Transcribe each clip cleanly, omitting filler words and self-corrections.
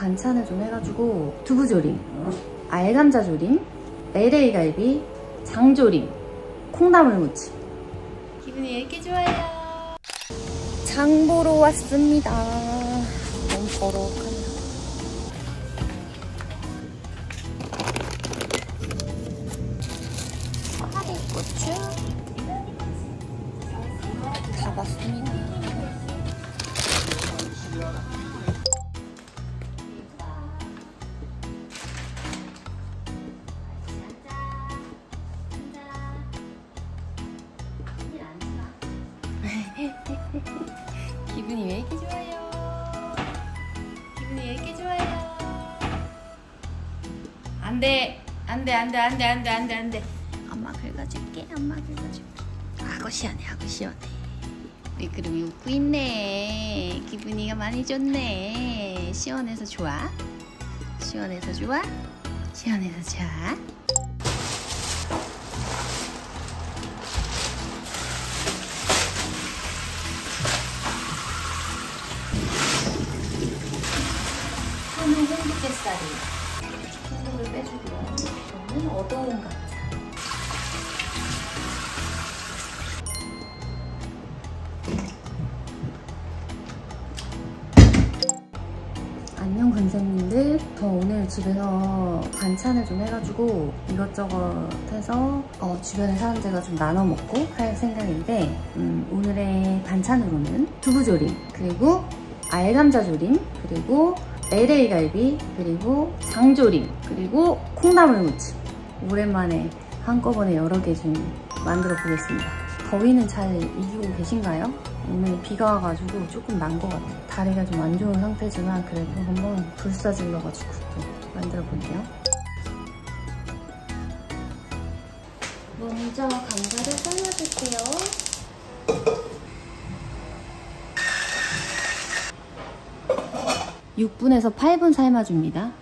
반찬을 좀 해가지고 두부조림, 알감자조림, LA 갈비, 장조림, 콩나물무침. 기분이 왜 이렇게 좋아요? 장 보러 왔습니다. 너무 버럭하네요. 파리고추 다 봤습니다. 기분이 왜 이렇게 좋아요? 기분이 왜 이렇게 좋아요? 안돼 안돼 안돼 안돼 안돼 안돼 안돼. 엄마 긁어줄게. 엄마 긁어줄게. 아고 시원해 아고 시원해. 미끄럼이 웃고 있네. 기분이가 많이 좋네. 시원해서 좋아? 시원해서 좋아? 시원해서 좋아? 저는 홍두깨살이 홍두를 빼주고요. 저는 어두운 감자. 안녕 근생님들. 저 오늘 집에서 반찬을 좀 해가지고 이것저것 해서 주변에 사람들과 좀 나눠 먹고 할 생각인데 오늘의 반찬으로는 두부조림, 그리고 알감자조림, 그리고 LA 갈비, 그리고 장조림, 그리고 콩나물무침. 오랜만에 한꺼번에 여러 개 좀 만들어 보겠습니다. 더위는 잘 이기고 계신가요? 오늘 비가 와가지고 조금 난 것 같아요. 다리가 좀 안 좋은 상태지만 그래도 한번 불사질러가지고 또 만들어 볼게요. 먼저 감자를 삶아줄게요. 6분에서 8분 삶아줍니다.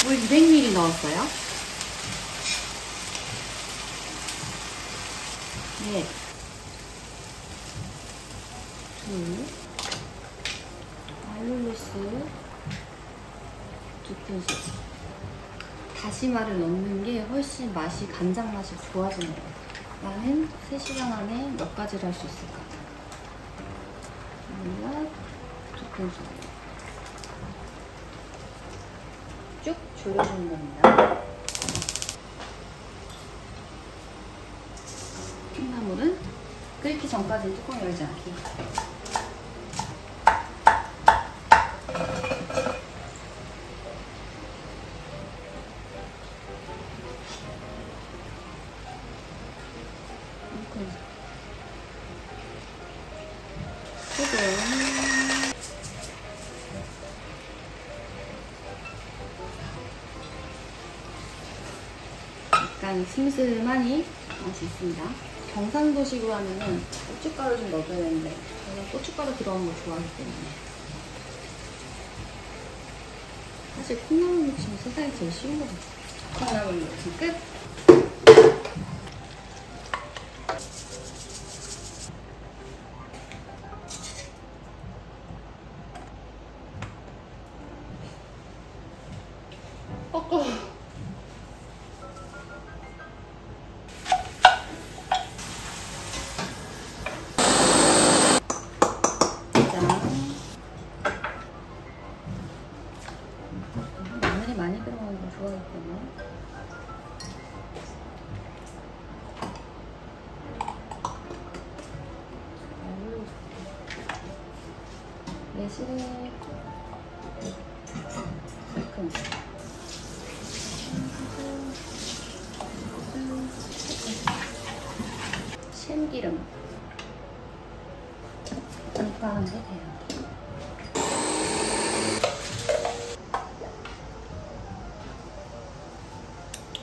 물 200ml 넣었어요. 넷, 둘, 알룰로스 2큰술. 다시마를 넣는 게 훨씬 맛이, 간장 맛이 좋아지는 것 같아요. 나는 3시간 안에 몇 가지를 할 수 있을 것 같아요. 물엿 2큰술. 쭉 졸여주는 겁니다. 콩나물은 끓기 전까지 뚜껑 열지 않기. 소금, 약간 슴슴하니 맛이 있습니다. 경상도식으로 하면은 고춧가루 좀 넣어줘야 되는데 저는 고춧가루 들어간 걸 좋아하기 때문에. 사실 콩나물무침이 세상에 제일 쉬운 거죠. 콩나물무침 끝! 마늘이 많이 들어가는 걸 좋아하기 때문에. 매실액 2큰술. 참기름 이거 하면 돼요.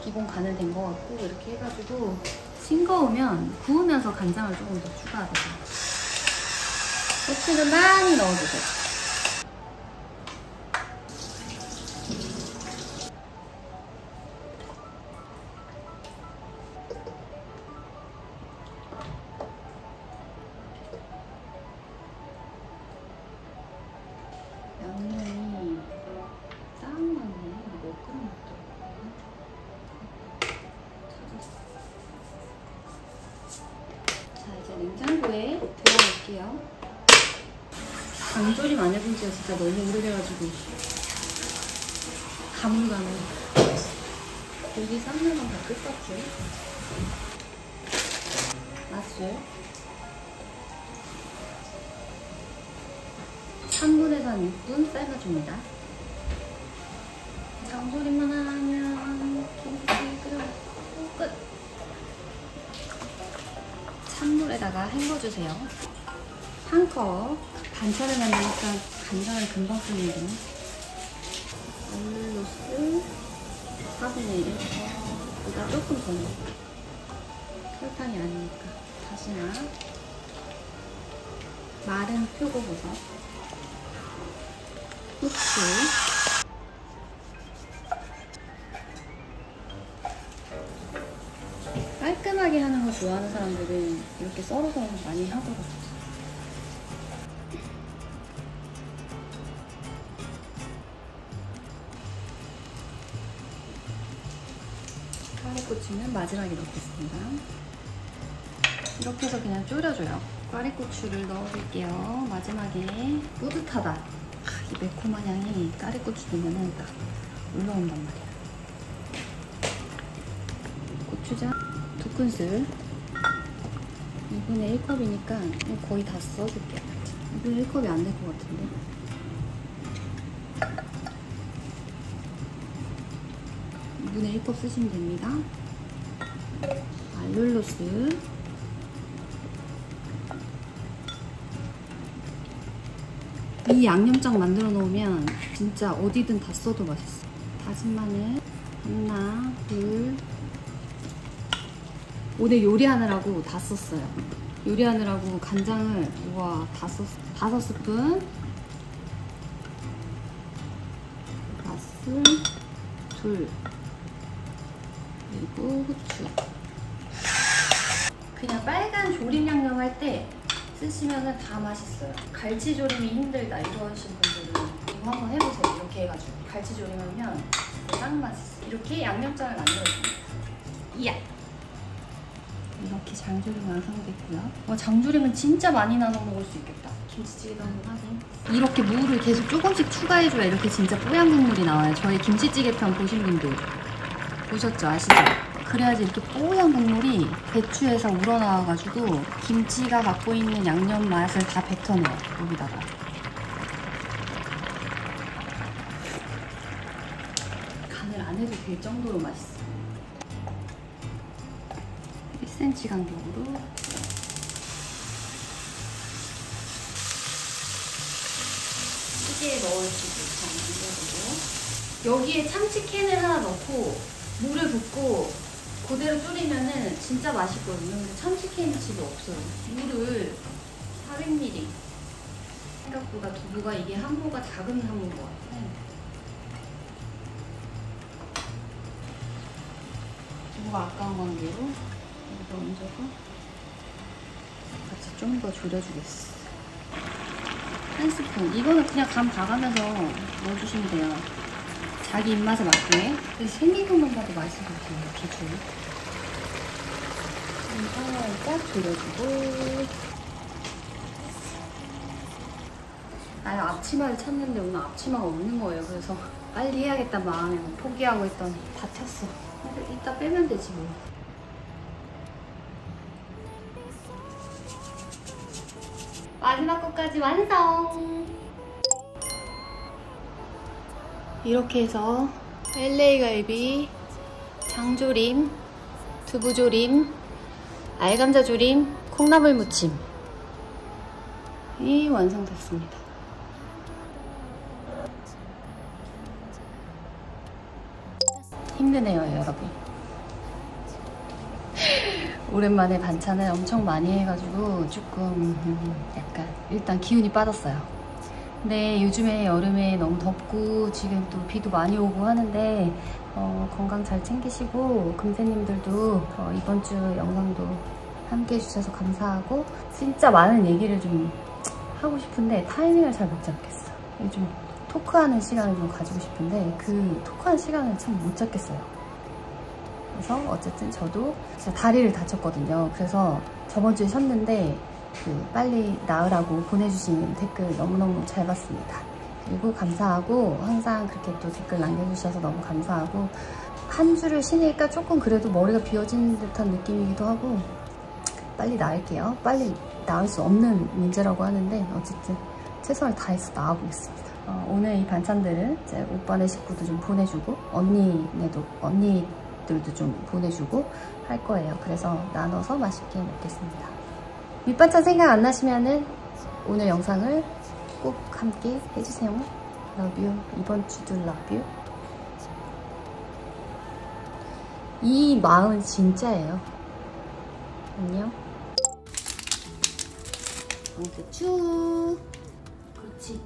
기본 간은 된 것 같고 이렇게 해가지고 싱거우면 구우면서 간장을 조금 더 추가하세요. 고추는 많이 넣어주세요. 이제 냉장고에 들어갈게요. 장조림 안 해본 지가 진짜 너무 오래돼가지고 가물가물. 고기 삶는 건 다 끝났지. 맛술 3분에서 한 6분 삶아줍니다. 장조림만 하면 김치 끓여놓고 끝! 찬물에다가 헹궈주세요. 한 컵. 반찬을 만드니까 간장을 금방 쓰는데. 알룰로스 4분의 1 보다 조금 더 넣어. 설탕이 아니니까. 다시마, 마른 표고버섯, 후추, 깔끔하게 하는 거 좋아하는 사람들은 이렇게 썰어서 많이 하더라고요. 꽈리고추는 마지막에 넣겠습니다. 이렇게 해서 그냥 졸여줘요. 꽈리고추를 넣어줄게요. 마지막에. 뿌듯하다. 이 매콤한 향이 꽈리고추 넣으면 딱 올라온단 말이야. 고추장 2큰술. 2분의 1컵이니까 거의 다 써줄게요. 2분의 1컵이 안 될 것 같은데. 2분의 1컵 쓰시면 됩니다. 알룰로스, 이 양념장 만들어 놓으면 진짜 어디든 다 써도 맛있어. 다진 마늘 하나, 둘. 오늘 요리하느라고 다 썼어요. 요리하느라고 간장을 우와 다 썼어. 5스푼. 맛술 2. 그리고 후추. 그냥 빨간 조림 양념 할 때 쓰시면 다 맛있어요. 갈치조림이 힘들다 이러신 분들은 이거 한번 해보세요. 이렇게 해가지고 갈치조림 하면 딱 맛있어. 이렇게 양념장을 만들어줍니다. 이야! 이렇게 장조림 완성됐고요. 장조림은 진짜 많이 나눠 먹을 수 있겠다. 김치찌개도 한번 하세요. 이렇게 무를 계속 조금씩 추가해줘야 이렇게 진짜 뽀얀 국물이 나와요. 저희 김치찌개편 보신 분들 보셨죠? 아시죠? 그래야지 이렇게 뽀얀 국물이 배추에서 우러나와가지고 김치가 갖고 있는 양념 맛을 다 뱉어내요. 여기다가. 간을 안 해도 될 정도로 맛있어. 1cm 간격으로. 찌개에 넣을 수도 있고. 여기에 참치캔을 하나 넣고 물을 붓고 그대로 졸이면은 진짜 맛있거든요. 근데 참치캔이 집에 없어요. 물을 400ml. 생각보다 두부가 이게 한모가 작은 한모인 것 같아요. 두부가 아까운 관계로 여기다 얹어서 같이 좀 더 졸여주겠어. 1스푼. 이거는 그냥 간 봐가면서 넣어주시면 돼요. 자기 입맛에 맞게. 생긴 것만 봐도 맛있을 것 같아요. 이렇게 줄. 살짝 졸여주고. 나는 앞치마를 찾는데 오늘 앞치마가 없는 거예요. 그래서 빨리 해야겠다는 마음에 포기하고 있더니 다 찼어. 이따 빼면 되지 뭐. 마지막 것까지 완성! 이렇게 해서 LA 갈비, 장조림, 두부조림, 알감자조림, 콩나물 무침이 완성됐습니다. 힘드네요, 여러분. 오랜만에 반찬을 엄청 많이 해가지고 조금 약간 일단 기운이 빠졌어요. 근데 요즘에 여름에 너무 덥고 지금 또 비도 많이 오고 하는데 건강 잘 챙기시고 금세님들도 이번 주 영상도 함께 해주셔서 감사하고 진짜 많은 얘기를 좀 하고 싶은데 타이밍을 잘 못 잡겠어. 좀 토크하는 시간을 좀 가지고 싶은데 그 토크하는 시간을 참 못 잡겠어요. 그래서 어쨌든 저도 진짜 다리를 다쳤거든요. 그래서 저번 주에 쉬었는데 빨리 나으라고 보내주신 댓글 너무너무 잘 봤습니다. 그리고 감사하고 항상 그렇게 또 댓글 남겨주셔서 너무 감사하고, 한 주를 쉬니까 조금 그래도 머리가 비어지는 듯한 느낌이기도 하고, 빨리 나을게요. 빨리 나을 수 없는 문제라고 하는데 어쨌든 최선을 다해서 나와보겠습니다. 오늘 이 반찬들은 이제 오빠네 식구도 좀 보내주고 언니들도 좀 보내주고 할 거예요. 그래서 나눠서 맛있게 먹겠습니다. 밑반찬 생각 안 나시면은 오늘 영상을 꼭 함께 해주세요. Love you. 이번 주도 love you. 이 마음은 진짜예요. 안녕. 쭉. 그렇지.